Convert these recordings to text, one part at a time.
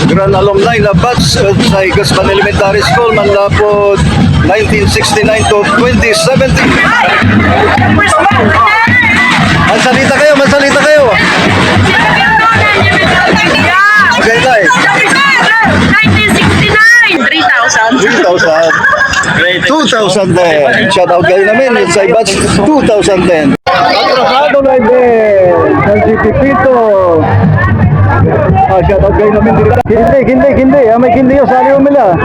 Grand Alumni na batch sa Higasman Elementary School manlapod 1969 to 2017. Mansalita kayo, mansalita kayo. Okay, tay. 1969, 3,000. 2010. Shout out kayo namin sa batch 2010. Atrasado na din. Ng Pito. Shout out kayo namin dito. Hindi. May hindi yung sali umila.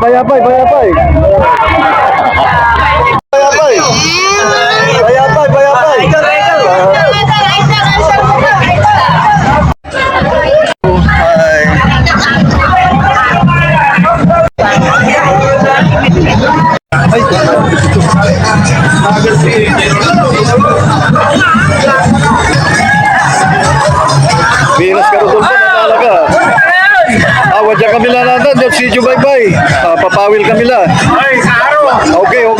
Payapay. Payapay. Bilas Karusol po na talaga. Wadya kami lang natin. Diyot si Bye-bye. Papawil kami lang. Okay.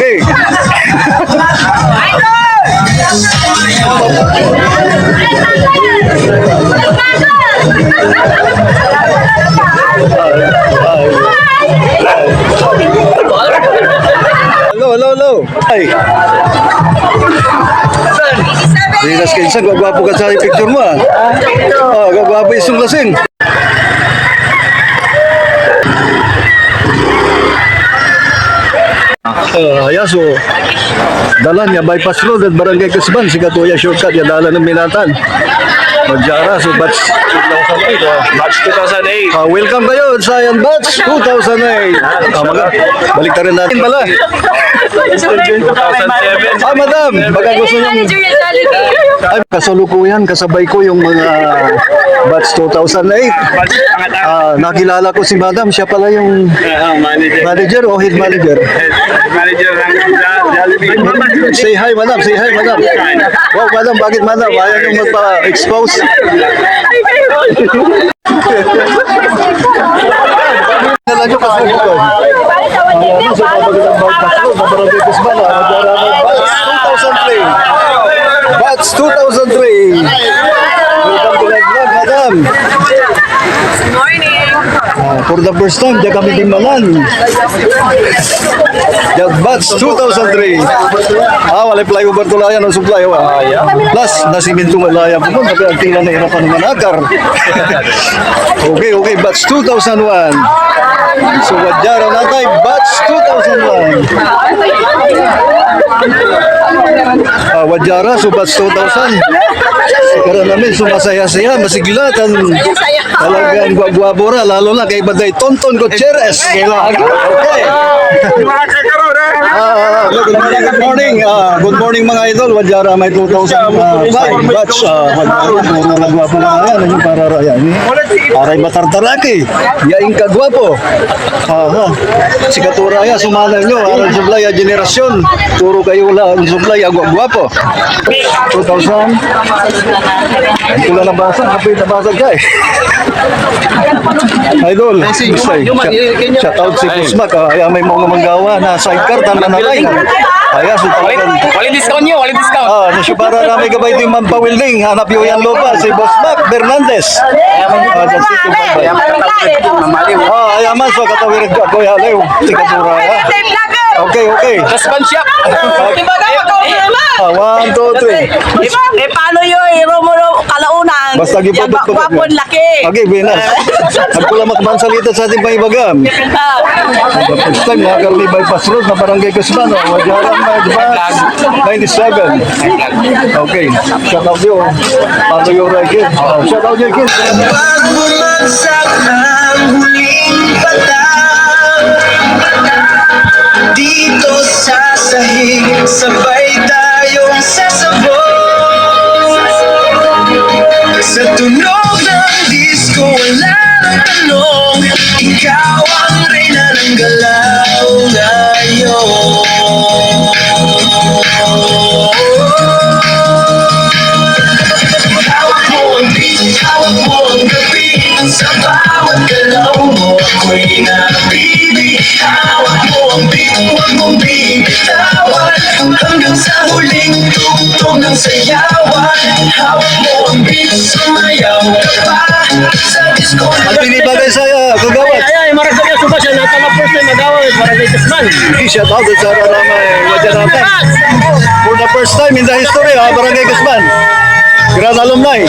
Hello. Ay. Bilas Kinsa, gwapo ka sa picture mo ah. Gwapo isang lasing. So, dalan niya bypass road at barangay Kasban, si Katuya shortcut, ya dalan ng Minatan. Magjara, so batch 2008. Batch 2008. Welcome kayo sa yan batch 2008. Balik rin natin pala. 2007. Madam, baka gusto nyo. Ay, kasalukuyan, kasabay ko yung mga batch 2008. Nakilala ko si Madam, siya pala yung manager o head manager. Manager ng Jollibee. Say hi, Madam. Wow, Madam, bakit Madam? Ayaw nyo magpa-expose. Kailan nyo kasi ito? Sa pagkakas ng Bagpasro, sa Barangay Kasban, Batch 2003. Welcome to the vlog, Madam. Good morning. For the first time, diyan kami din malan. Batch 2003. Wala flyover tulayan o supply. Plus, nasiminto malaya po mo. Nagkakila na irapan ng manakar. Okay, batch 2001. So, wadyara natay, batch 2001. Wadyara, so batch 2000. Karan namin, sumasaya-saya, masiglatan. Talagang gwabora, lalo na kay Baday Tonton Gutierrez. Okay. Good morning mga idol. Wadyara may 2005 batch. Gwapo na yan. Ano yung pararaya? Aray matartaraki. Yaing kagwapo. Si Katuraya, sumanan nyo. Aray sublaya generasyon. Turo kayo lang sublaya gwapo. 2000. Hindi ko lang nabasa. Kapit nabasa ka eh. Idol, shout out si Kusmak. May mga manggawa na sidecar tan nanalay. Kaya so talagang Walang discount nyo, walang discount. siya para namin gabay ito yung mampawilding. Hanap yung yan lupa, si Boss Mac Fernandez. Ayaman, so katawirad ka, Boy Halew. Si Katuraya. Okay. Kasban siya. Diba na magkaunaman? 1, 2, 3. Paano yun? Romulo kalaunan. Basta giputok-putok. Wapon laki. Okay, Benas. Nagpulamak man salita sa ating paibagam. First time, nakarni bypass road na barangay Kasban. Wadyara batch 97. Okay, shout out yun. Paano yung Kid? Shout out yun, Kid. Pagbumansak ang huling patang dito sa sahig, sabay tayong sasabog sa tunog ng disco, wala nang tanong, ikaw ang reyna ng galaw ngayon. Hawak mo ang beat, hawak mo ang gabi, sa bawat galaw mo ako'y nabibi. Hawak mo ang beat, huwag mong bibitawan, hanggang sa huling tugtog ng sayawan. Hawak mo ang beat, sumayaw ka pa sa disco. At gusto ba siya natala first time mag-away para kay Guzman? Shout out sa Raramay Wajaratan. For the first time in the history, Barangay Guzman. Grand alumni.